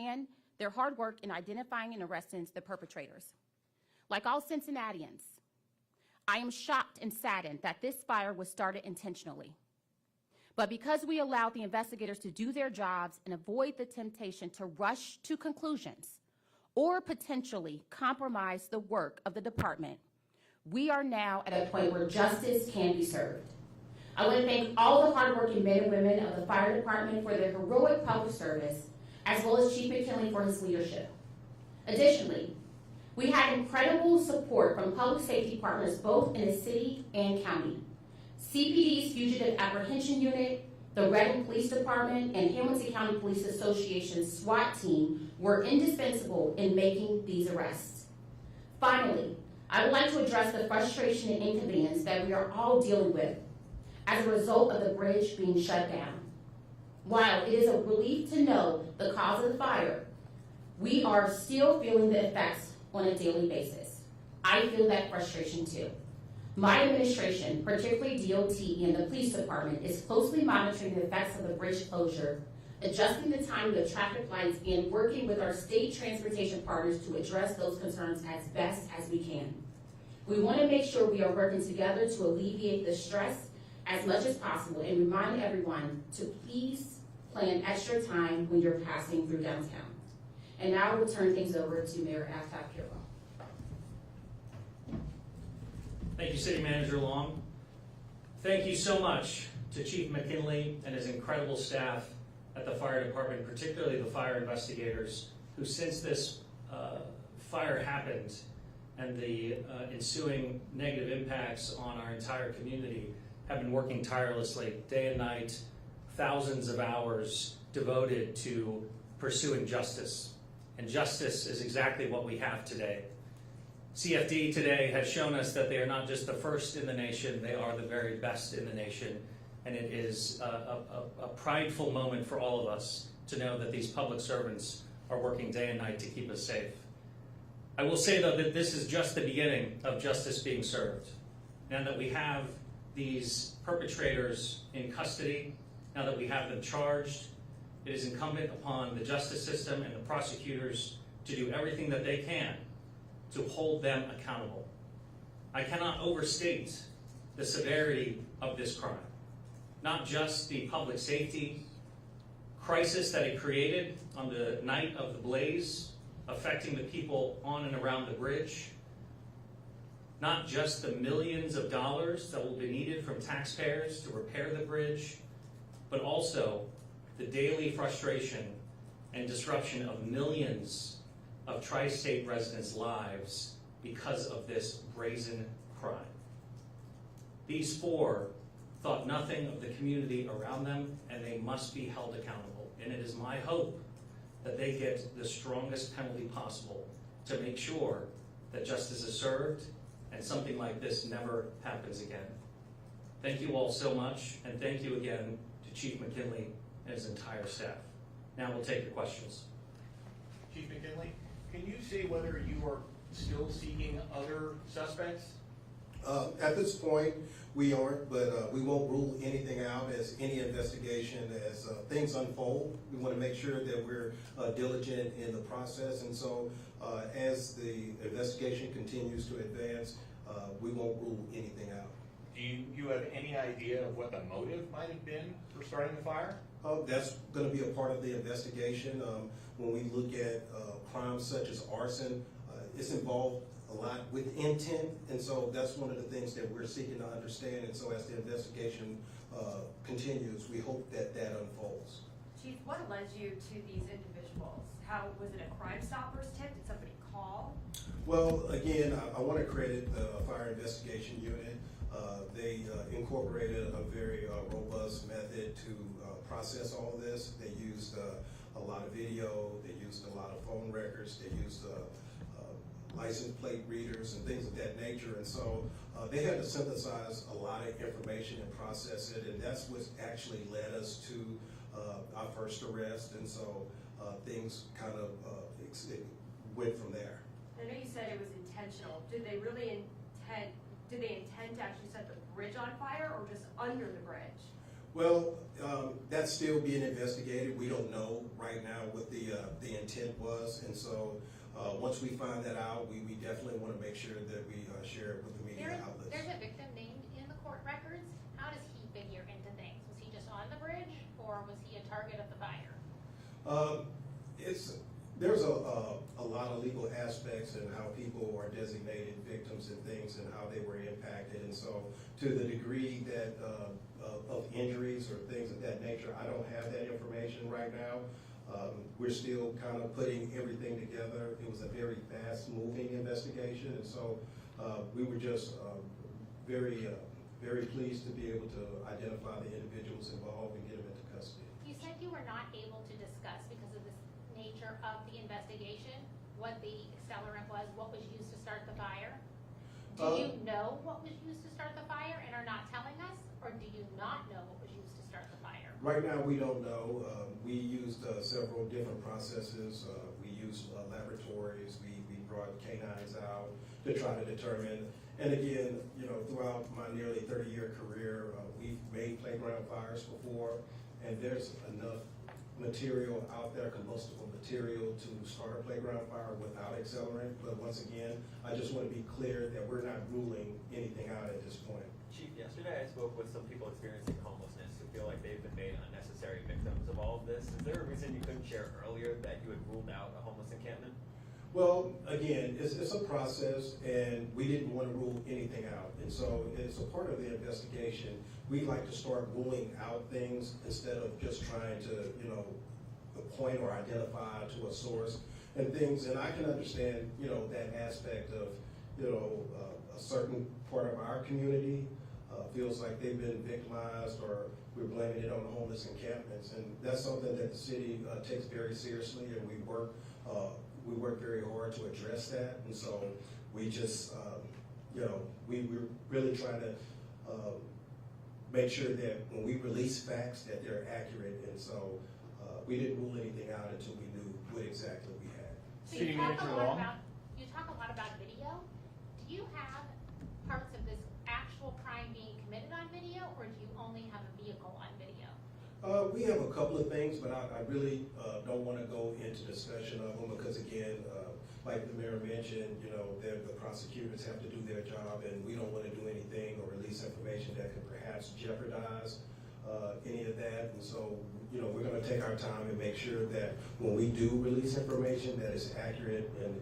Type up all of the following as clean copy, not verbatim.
hand their hard work in identifying and arresting the perpetrators. Like all Cincinnatians, I am shocked and saddened that this fire was started intentionally. But because we allowed the investigators to do their jobs and avoid the temptation to rush to conclusions or potentially compromise the work of the department, we are now at a point where justice can be served. I want to thank all the hardworking men and women of the fire department for their heroic public service, as well as Chief McKinley for his leadership. Additionally, we had incredible support from public safety partners both in the city and county. CPD's Fugitive Apprehension Unit, the Reading Police Department, and Hamilton County Police Association's SWAT team were indispensable in making these arrests. Finally, I would like to address the frustration and inconvenience that we are all dealing with as a result of the bridge being shut down. While it is a relief to know the cause of the fire, we are still feeling the effects on a daily basis. I feel that frustration too. My administration, particularly DOT and the police department, is closely monitoring the effects of the bridge closure, adjusting the timing of traffic lights, and working with our state transportation partners to address those concerns as best as we can. We want to make sure we are working together to alleviate the stress as much as possible and remind everyone to please plan extra time when you're passing through downtown. And now I will turn things over to Mayor Aftab. Thank you, City Manager Long. Thank you so much to Chief McKinley and his incredible staff at the fire department, particularly the fire investigators, who since this fire happened and the ensuing negative impacts on our entire community have been working tirelessly, day and night, thousands of hours devoted to pursuing justice. And justice is exactly what we have today. CFD today has shown us that they are not just the first in the nation, they are the very best in the nation. And it is a prideful moment for all of us to know that these public servants are working day and night to keep us safe. I will say, though, that this is just the beginning of justice being served. Now that we have these perpetrators in custody, now that we have them charged, it is incumbent upon the justice system and the prosecutors to do everything that they can to hold them accountable. I cannot overstate the severity of this crime. Not just the public safety crisis that it created on the night of the blaze, affecting the people on and around the bridge, not just the millions of dollars that will be needed from taxpayers to repair the bridge, but also the daily frustration and disruption of millions of tri-state residents' lives because of this brazen crime. These four thought nothing of the community around them, and they must be held accountable. And it is my hope that they get the strongest penalty possible to make sure that justice is served and something like this never happens again. Thank you all so much, and thank you again to Chief McKinley and his entire staff. Now we'll take your questions. Chief McKinley, can you say whether you are still seeking other suspects? At this point, we aren't, but we won't rule anything out as any investigation as things unfold. We want to make sure that we're diligent in the process, and so as the investigation continues to advance, we won't rule anything out. Do you have any idea of what the motive might have been for starting the fire? That's going to be a part of the investigation. When we look at crimes such as arson, it's involved a lot with intent, and so that's one of the things that we're seeking to understand. And so as the investigation continues, we hope that that unfolds. Chief, what led you to these individuals? How was it a Crime Stoppers tip? Did somebody call? Well, again, I want to credit the Fire Investigation Unit. They incorporated a very robust method to process all of this. They used a lot of video, they used a lot of phone records, they used license plate readers and things of that nature. And so they had to synthesize a lot of information and process it, and that's what actually led us to our first arrest. And so things kind of went from there. I know you said it was intentional. Did they really intend to actually set the bridge on fire, or just under the bridge? Well, that's still being investigated. We don't know right now what the intent was, and so once we find that out, we definitely want to make sure that we share it with the media outlets. There's a victim named in the court records. How does he figure into things? Was he just on the bridge, or was he a target of the fire? There's a lot of legal aspects in how people are designated victims and things and how they were impacted, and so to the degree that of injuries or things of that nature, I don't have that information right now. We're still kind of putting everything together. It was a very fast-moving investigation, and so we were just very pleased to be able to identify the individuals involved and get them into custody. You said you were not able to discuss, because of the nature of the investigation, what the accelerant was, what was used to start the fire. Do you know what was used to start the fire and are not telling us, or do you not know what was used to start the fire? Right now, we don't know. We used several different processes. We used laboratories. We brought canines out to try to determine. And again, you know, throughout my nearly 30-year career, we've made playground fires before, and there's enough material out there, combustible material, to start a playground fire without accelerant. But once again, I just want to be clear that we're not ruling anything out at this point. Chief, yesterday I spoke with some people experiencing homelessness who feel like they've been made unnecessary victims of all of this. Is there a reason you couldn't share earlier that you had ruled out a homeless encampment? Well, again, it's a process, and we didn't want to rule anything out. And so it's a part of the investigation. We like to start ruling out things instead of just trying to, you know, point or identify to a source and things. And I can understand, you know, that aspect of, you know, a certain part of our community feels like they've been victimized, or we're blaming it on homeless encampments. And that's something that the city takes very seriously, and we work very hard to address that. And so we just, you know, we're really trying to make sure that when we release facts that they're accurate. And so we didn't rule anything out until we knew what exactly we had. So City you talk Manager a lot Long? about, you talk a lot about video. Do you have parts of this actual crime being committed on video, or do you only have a vehicle on video? We have a couple of things, but I really don't want to go into discussion of them because, again, like the mayor mentioned, you know, the prosecutors have to do their job, and we don't want to do anything or release information that could perhaps jeopardize any of that. And so, you know, we're going to take our time and make sure that when we do release information, that it's accurate and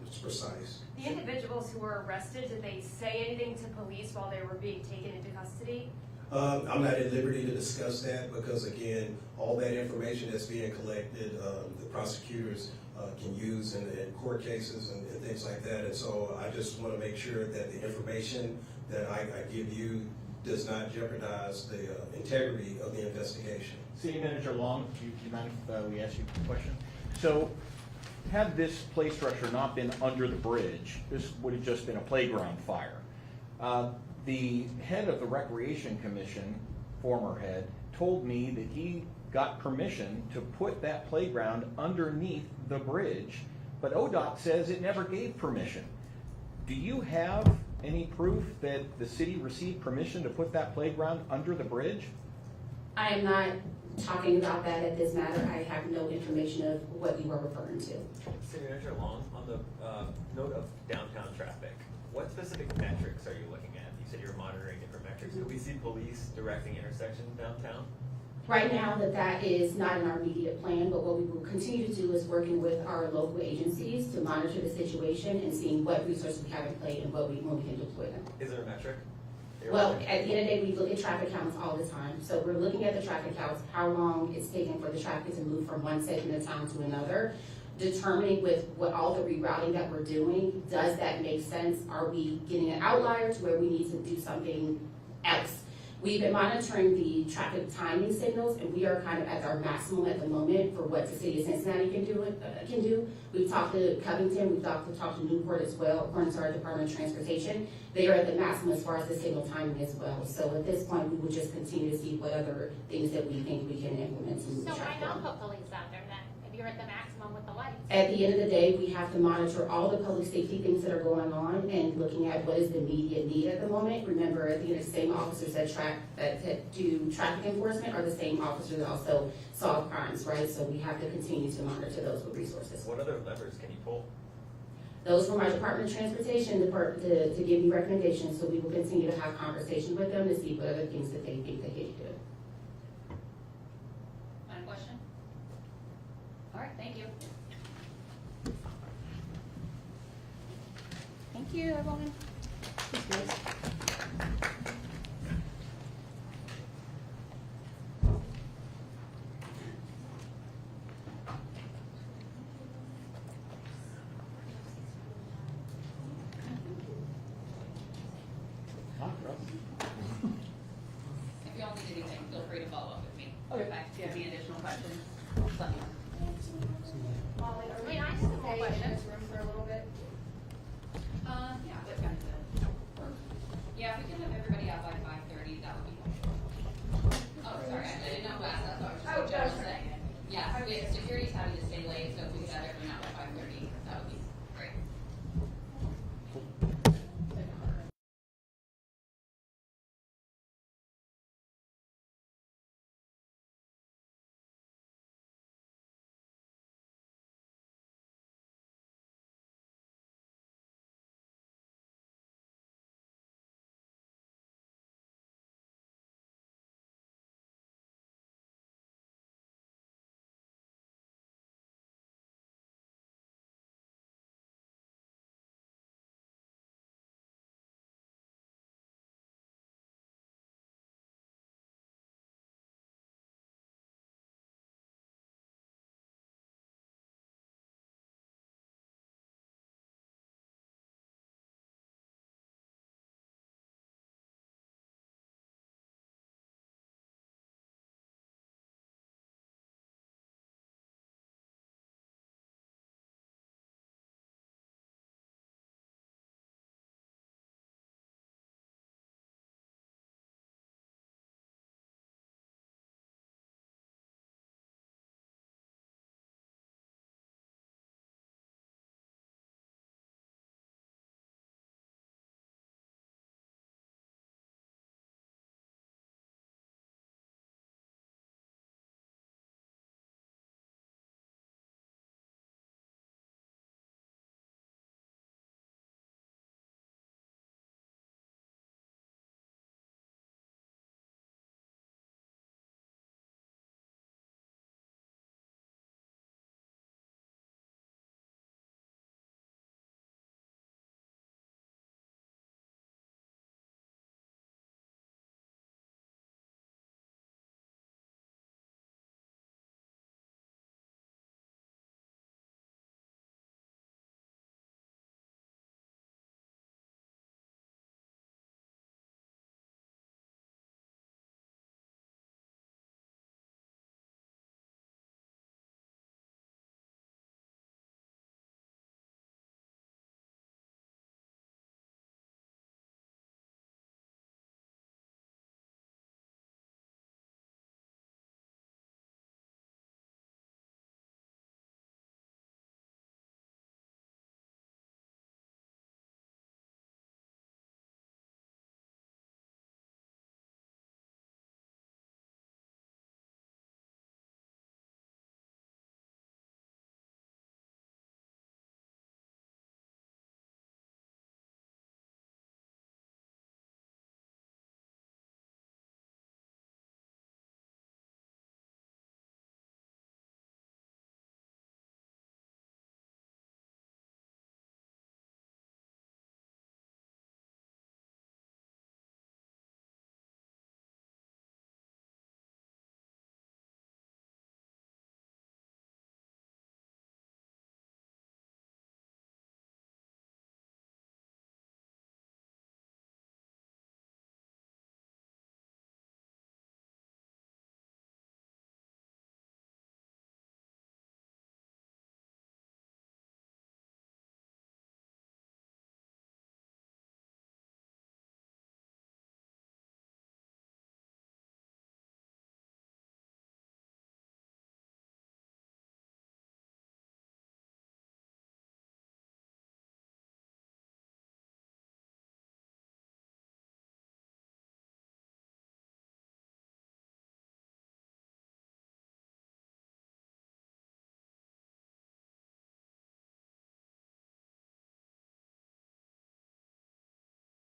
it's precise. The individuals who were arrested, did they say anything to police while they were being taken into custody? I'm not at liberty to discuss that because, again, all that information that's being collected, the prosecutors can use in court cases and things like that. And so I just want to make sure that the information that I give you does not jeopardize the integrity of the investigation. City Manager Long, do you mind if we ask you a question? So, had this play structure not been under the bridge, this would have just been a playground fire. The head of the Recreation Commission, former head, told me that he got permission to put that playground underneath the bridge, but ODOT says it never gave permission. Do you have any proof that the city received permission to put that playground under the bridge? I am not talking about that at this matter. I have no information of what you were referring to. City Manager Long, on the note of downtown traffic, what specific metrics are you looking at? You said you're monitoring different metrics. Could we see police directing intersections downtown? Right now, that is not in our immediate plan, but what we will continue to do is working with our local agencies to monitor the situation and seeing what resources we have in play and when we can deploy them. Is there a metric? Well, at the end of the day, we look at traffic counts all the time. So we're looking at the traffic counts, how long it's taking for the traffic to move from one segment of town to another, determining with what all the rerouting that we're doing, does that make sense? Are we getting an outlier to where we need to do something else? We've been monitoring the traffic timing signals, and we are kind of at our maximum at the moment for what the city of Cincinnati can do. We've talked to Covington, we've talked to Newport as well, according to our Department of Transportation. They are at the maximum as far as the signal timing as well. So at this point, we will just continue to see what other things that we think we can implement to move So why traffic not along. put police out there then, if you're at the maximum with the lights? At the end of the day, we have to monitor all the public safety things that are going on and looking at what is the immediate need at the moment. Remember, at the end, the same officers that do traffic enforcement are the same officers that also solve crimes, right? So we have to continue to monitor those with resources. What other levers can you pull? Those from our Department of Transportation to give you recommendations, so we will continue to have conversations with them to see what other things that they think they can do. Final question? All right, thank you. Thank you, everyone. If y'all need anything, feel free to follow up with me. Okay. If you have any additional questions, let me know. Molly, are we May I going ask to a stay in question? this room for a little bit? Yeah, what kind of, yeah, if we can have everybody out by 5:30, that would be helpful. Oh, sorry, I didn't know that, that's what I was just saying. Yeah, we have to